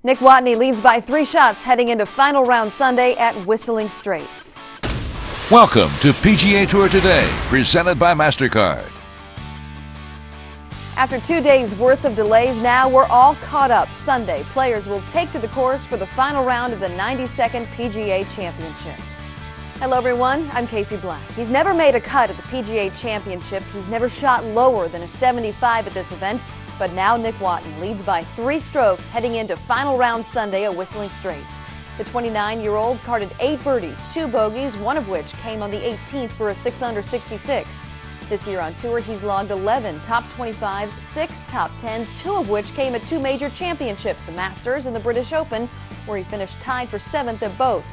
Nick Watney leads by 3 shots heading into final round Sunday at Whistling Straits. Welcome to PGA Tour Today, presented by MasterCard. After 2 days worth of delays, now we're all caught up. Sunday, players will take to the course for the final round of the 92nd PGA Championship. Hello everyone, I'm Casey Black. He's never made a cut at the PGA Championship. He's never shot lower than a 75 at this event. But now Nick Watney leads by 3 strokes heading into final round Sunday at Whistling Straits. The 29-year-old carded 8 birdies, 2 bogeys, one of which came on the 18th for a 6-under 66. This year on tour, he's logged 11 top 25s, 6 top 10s, 2 of which came at 2 major championships, the Masters and the British Open, where he finished tied for 7th at both.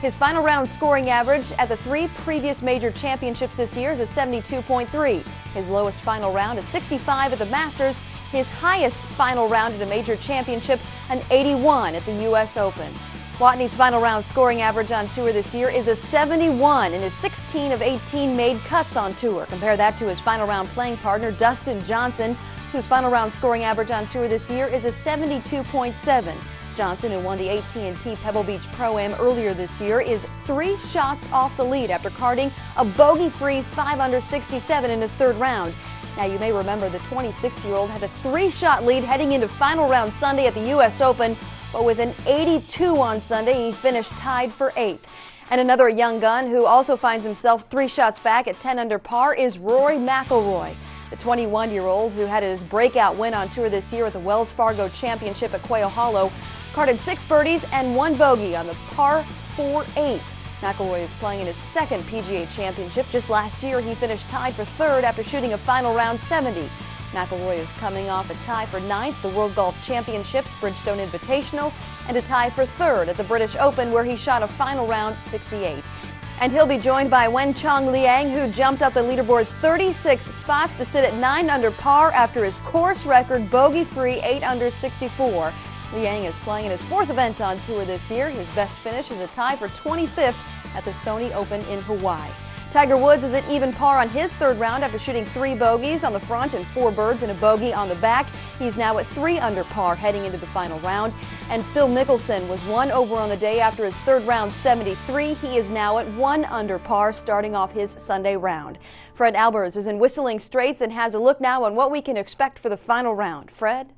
His final round scoring average at the 3 previous major championships this year is a 72.3. His lowest final round is 65 at the Masters. His highest final round at a major championship, an 81 at the U.S. Open. Watney's final round scoring average on tour this year is a 71 in his 16 of 18 made cuts on tour. Compare that to his final round playing partner, Dustin Johnson, whose final round scoring average on tour this year is a 72.7. Johnson, who won the AT&T Pebble Beach Pro-Am earlier this year, is 3 shots off the lead after carding a bogey-free 5-under 67 in his 3rd round. Now, you may remember the 26-year-old had a 3-shot lead heading into final round Sunday at the U.S. Open, but with an 82 on Sunday, he finished tied for 8th. And another young gun who also finds himself 3 shots back at 10 under par is Rory McIlroy. The 21-year-old, who had his breakout win on tour this year at the Wells Fargo Championship at Quail Hollow, carded 6 birdies and 1 bogey on the par 4-8. McIlroy is playing in his 2nd PGA Championship. Just last year, he finished tied for 3rd after shooting a final round 70. McIlroy is coming off a tie for 9th, the World Golf Championships Bridgestone Invitational, and a tie for 3rd at the British Open, where he shot a final round 68. And he'll be joined by Wen-chong, who jumped up the leaderboard 36 spots to sit at 9 under par after his course record bogey-free 8-under 64. Liang is playing in his 4th event on tour this year. His best finish is a tie for 25th at the Sony Open in Hawaii. Tiger Woods is at even par on his 3rd round after shooting 3 bogeys on the front and 4 birds and a bogey on the back. He's now at 3 under par heading into the final round. And Phil Mickelson was 1 over on the day after his 3rd round 73. He is now at 1 under par starting off his Sunday round. Fred Albers is in Whistling Straits and has a look now on what we can expect for the final round. Fred?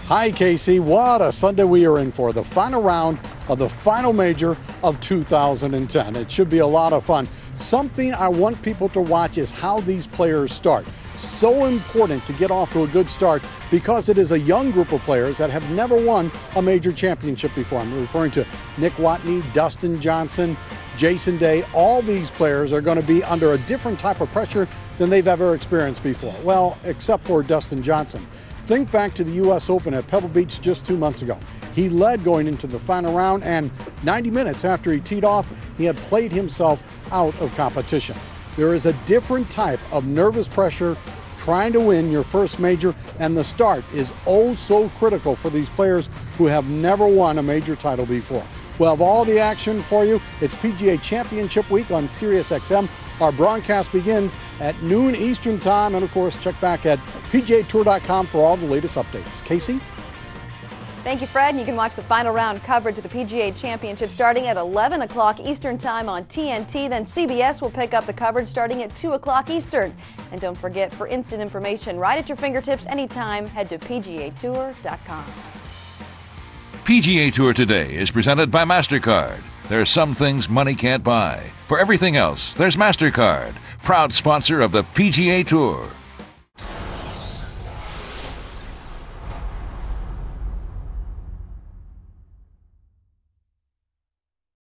Hi, Casey. What a Sunday we are in for. The final round of the final major of 2010. It should be a lot of fun. Something I want people to watch is how these players start. So important to get off to a good start because it is a young group of players that have never won a major championship before. I'm referring to Nick Watney, Dustin Johnson, Jason Day. All these players are going to be under a different type of pressure than they've ever experienced before. Well, except for Dustin Johnson. Think back to the U.S. Open at Pebble Beach just 2 months ago. He led going into the final round, and 90 minutes after he teed off, he had played himself out of competition. There is a different type of nervous pressure trying to win your first major, and the start is oh so critical for these players who have never won a major title before. We'll have all the action for you. It's PGA Championship week on SiriusXM. Our broadcast begins at noon Eastern Time, and of course, check back at PGATour.com for all the latest updates. Casey? Thank you, Fred. You can watch the final round coverage of the PGA Championship starting at 11 o'clock Eastern Time on TNT. Then CBS will pick up the coverage starting at 2 o'clock Eastern. And don't forget, for instant information right at your fingertips anytime, head to PGATour.com. PGA Tour Today is presented by MasterCard. There are some things money can't buy. For everything else, there's MasterCard, proud sponsor of the PGA Tour.